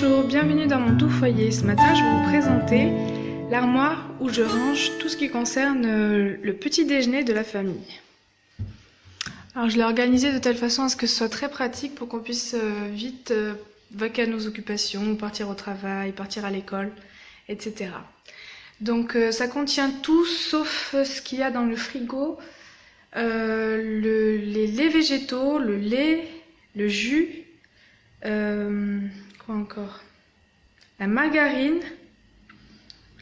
Bonjour, bienvenue dans mon tout foyer. Ce matin, je vais vous présenter l'armoire où je range tout ce qui concerne le petit déjeuner de la famille. Alors je l'ai organisé de telle façon à ce que ce soit très pratique pour qu'on puisse vite vaquer à nos occupations, partir au travail, partir à l'école, etc. Donc ça contient tout sauf ce qu'il y a dans le frigo, les laits végétaux, le lait, le jus, quoi encore? La margarine,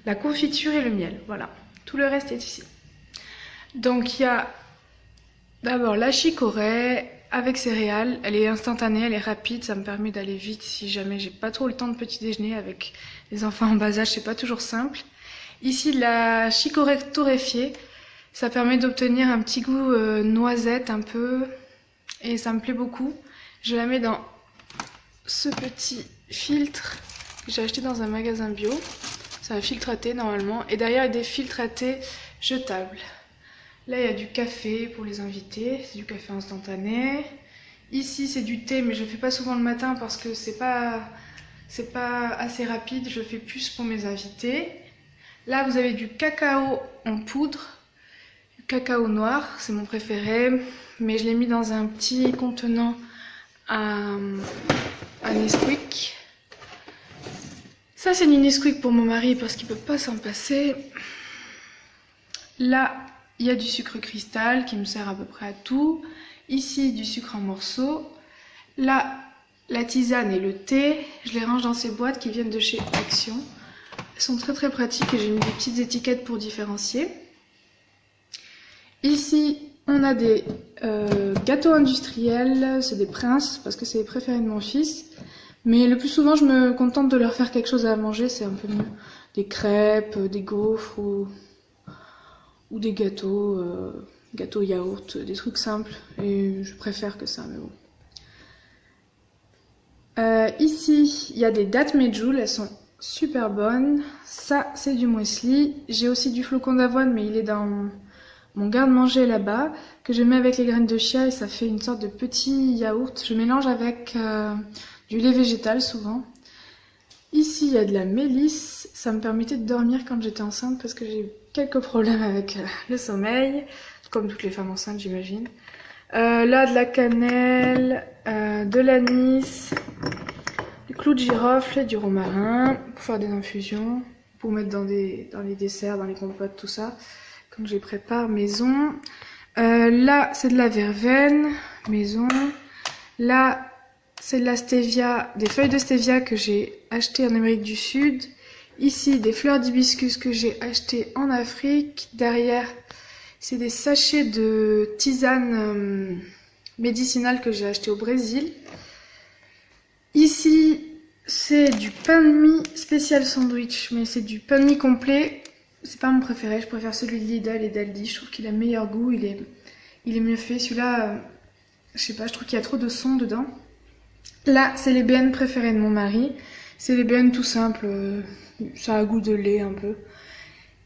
la confiture et le miel. Voilà, tout le reste est ici. Donc il y a d'abord la chicorée avec céréales. Elle est instantanée, elle est rapide, ça me permet d'aller vite si jamais j'ai pas trop le temps de petit déjeuner avec les enfants en bas âge, c'est pas toujours simple. Ici la chicorée torréfiée, ça permet d'obtenir un petit goût noisette un peu et ça me plaît beaucoup. Je la mets dans ce petit filtre que j'ai acheté dans un magasin bio. C'est un filtre à thé normalement. Et derrière il y a des filtres à thé jetables. Là il y a du café pour les invités. C'est du café instantané. Ici c'est du thé, mais je le fais pas souvent le matin parce que c'est pas assez rapide. Je le fais plus pour mes invités. Là vous avez du cacao en poudre. Du cacao noir, c'est mon préféré. Mais je l'ai mis dans un petit contenant à Nesquik. Ça c'est du Nesquik pour mon mari parce qu'il peut pas s'en passer. Là il y a du sucre cristal qui me sert à peu près à tout. Ici du sucre en morceaux. Là la tisane et le thé, je les range dans ces boîtes qui viennent de chez Action. Elles sont très pratiques et j'ai mis des petites étiquettes pour différencier. Ici on a des gâteaux industriels, c'est des Princes parce que c'est les préférés de mon fils. Mais le plus souvent je me contente de leur faire quelque chose à manger, c'est un peu mieux. Des crêpes, des gaufres ou des gâteaux, gâteaux yaourt, des trucs simples. Et je préfère que ça, mais bon. Ici il y a des dattes Medjool, elles sont super bonnes. Ça c'est du muesli. J'ai aussi du flocon d'avoine mais il est dans mon garde-manger là-bas, que je mets avec les graines de chia et ça fait une sorte de petit yaourt. Je mélange avec du lait végétal souvent. Ici il y a de la mélisse, ça me permettait de dormir quand j'étais enceinte parce que j'ai eu quelques problèmes avec le sommeil, comme toutes les femmes enceintes j'imagine. Là de la cannelle, de l'anis, du clou de girofle, du romarin pour faire des infusions, pour mettre dans les desserts, dans les compotes, tout ça. Quand je les prépare maison. Là c'est de la verveine maison. Là c'est de la stevia, des feuilles de stevia que j'ai achetées en Amérique du Sud. Ici des fleurs d'hibiscus que j'ai achetées en Afrique. Derrière c'est des sachets de tisane médicinale que j'ai acheté au Brésil. Ici c'est du pain de mie spécial sandwich, mais c'est du pain de mie complet. C'est pas mon préféré, je préfère celui de Lidl et d'Aldi, je trouve qu'il a meilleur goût, il est mieux fait. Celui-là, je sais pas, je trouve qu'il y a trop de son dedans. Là, c'est les BN préférés de mon mari. C'est les BN tout simples, ça a goût de lait un peu.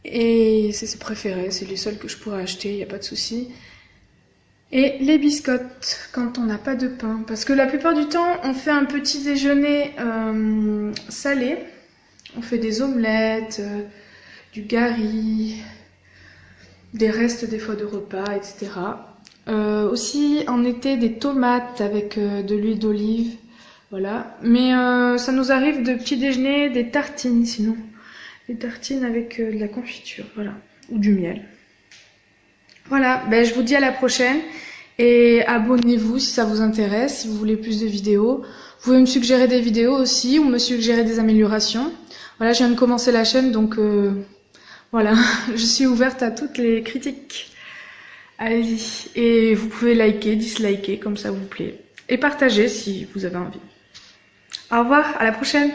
Et c'est ses préférés, c'est les seuls que je pourrais acheter, il n'y a pas de souci. Et les biscottes, quand on n'a pas de pain. Parce que la plupart du temps, on fait un petit déjeuner salé. On fait des omelettes, du gari, des restes des fois de repas, etc. Aussi en été des tomates avec de l'huile d'olive, voilà. Mais ça nous arrive de petit déjeuner des tartines sinon. Des tartines avec de la confiture, voilà, ou du miel. Voilà, ben, je vous dis à la prochaine et abonnez-vous si ça vous intéresse, si vous voulez plus de vidéos. Vous pouvez me suggérer des vidéos aussi ou me suggérer des améliorations. Voilà, je viens de commencer la chaîne donc... Voilà, je suis ouverte à toutes les critiques. Allez-y. Et vous pouvez liker, disliker, comme ça vous plaît. Et partager si vous avez envie. Au revoir, à la prochaine.